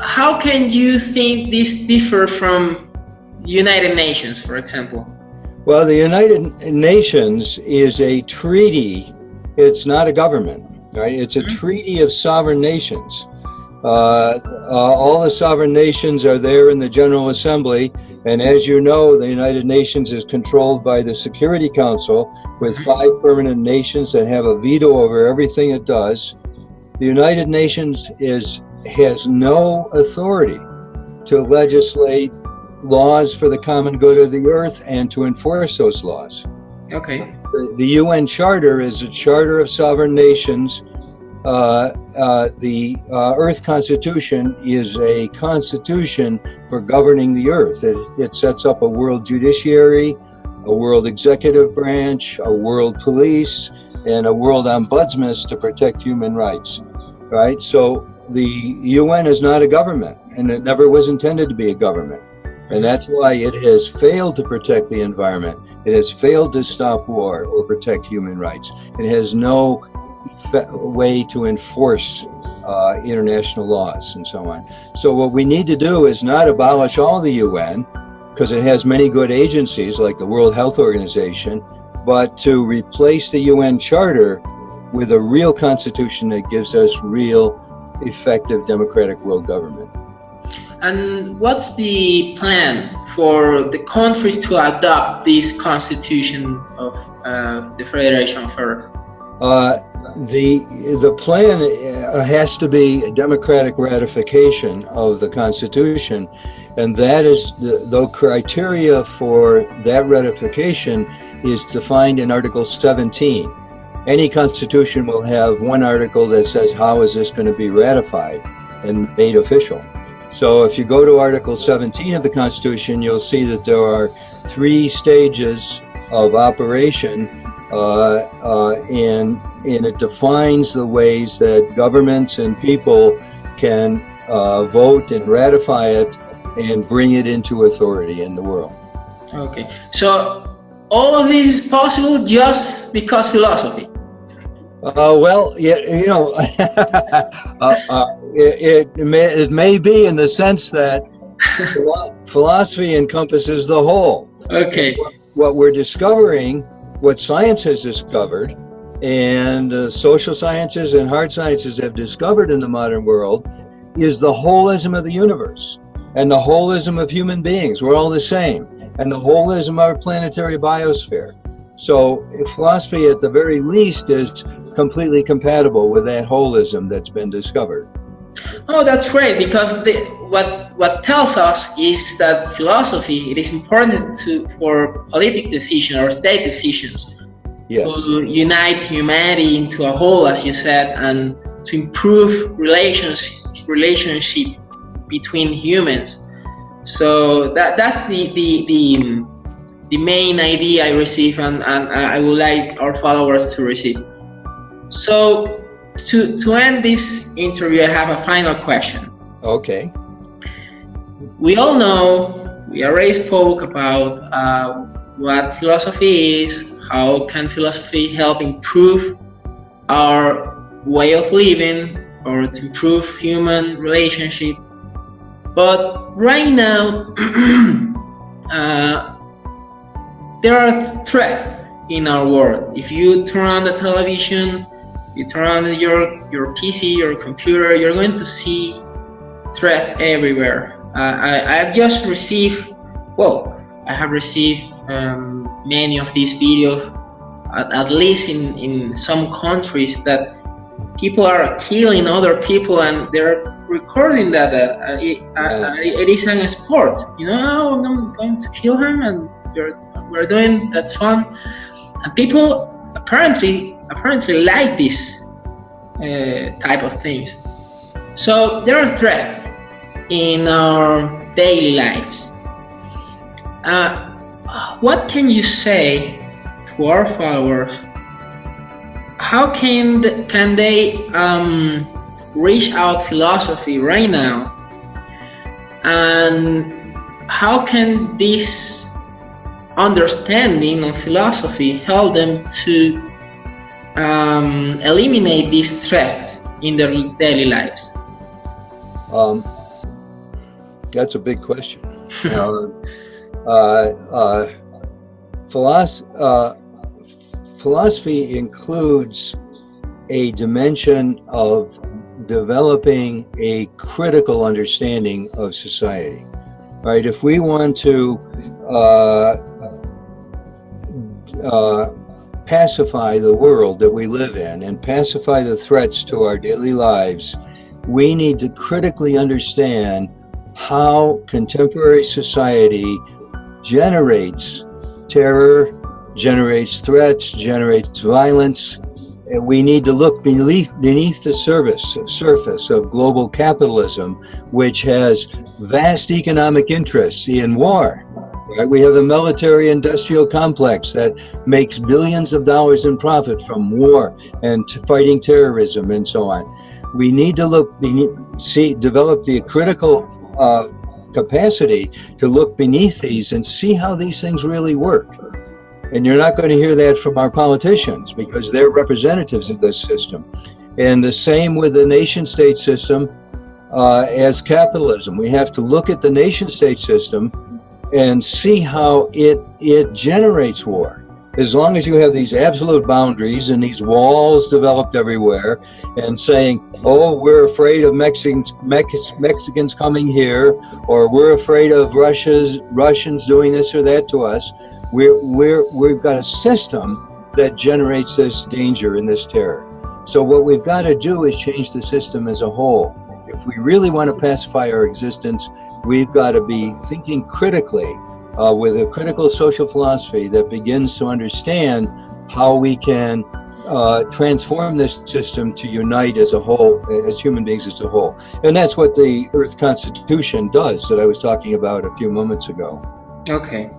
how can you think this differ from the United Nations, for example? Well, the United Nations is a treaty. It's not a government, right? It's a treaty of sovereign nations. All the sovereign nations are there in the General Assembly, and as you know, the United Nations is controlled by the Security Council with 5 permanent nations that have a veto over everything it does. The United Nations has no authority to legislate laws for the common good of the earth and to enforce those laws. Okay. The UN Charter is a charter of sovereign nations. The Earth Constitution is a constitution for governing the earth. It sets up a world judiciary, a world executive branch, a world police, and a world ombudsman to protect human rights, right? So the UN is not a government, and it never was intended to be a government. And that's why it has failed to protect the environment. It has failed to stop war or protect human rights. It has no way to enforce international laws and so on. So what we need to do is not abolish all the UN, because it has many good agencies like the World Health Organization, but to replace the UN Charter with a real constitution that gives us real, effective democratic world government. And what's the plan for the countries to adopt this constitution of the Federation of Earth? The plan has to be a democratic ratification of the Constitution, and that is the criteria for that ratification is defined in Article 17. Any constitution will have one article that says how is this going to be ratified and made official. So if you go to Article 17 of the Constitution, you'll see that there are 3 stages of operation, and it defines the ways that governments and people can vote and ratify it and bring it into authority in the world. Okay, so all of this is possible just because philosophy? Well, yeah, you know, it may be in the sense that philosophy encompasses the whole. Okay. What we're discovering, what science has discovered, and social sciences and hard sciences have discovered in the modern world, is the holism of the universe and the holism of human beings. We're all the same, and the holism of our planetary biosphere. So philosophy, at the very least, is completely compatible with that holism that's been discovered. Oh, that's great, because what tells us is that philosophy, it is important for political decisions or state decisions. Yes. To unite humanity into a whole, as you said, and to improve relationship between humans. So that's the main idea I receive, and I would like our followers to receive. So to end this interview, I have a final question. Okay. We all know, we already spoke about what philosophy is, how can philosophy help improve our way of living or to improve human relationship. But right now, there are threats in our world. If you turn on the television, you turn on your PC, your computer, you're going to see threats everywhere. I have just received, I have received many of these videos, at least in some countries, that people are killing other people and they're recording that it is a sport. You know, I'm going to kill him and we're doing, that's fun. And people apparently like this type of things. So there are threats in our daily lives. What can you say to our followers? How can they reach out philosophy right now? And how can this understanding of philosophy help them to eliminate these threats in their daily lives? That's a big question. Philosophy includes a dimension of developing a critical understanding of society. Right? If we want to pacify the world that we live in and pacify the threats to our daily lives, we need to critically understand how contemporary society generates terror, generates threats, generates violence. And we need to look beneath the surface of global capitalism, which has vast economic interests in war. Right? We have a military-industrial complex that makes billions of dollars in profit from war and fighting terrorism and so on. We need to develop the critical capacity to look beneath these and see how these things really work. And you're not going to hear that from our politicians because they're representatives of this system. And the same with the nation-state system as capitalism. We have to look at the nation-state system and see how it generates war. As long as you have these absolute boundaries and these walls developed everywhere and saying, oh, we're afraid of Mexicans coming here, or we're afraid of Russians doing this or that to us, we've got a system that generates this danger and this terror. So what we've got to do is change the system as a whole. If we really want to pacify our existence, we've got to be thinking critically with a critical social philosophy that begins to understand how we can transform this system to unite as a whole, as human beings as a whole. And that's what the Earth Constitution does that I was talking about a few moments ago. Okay.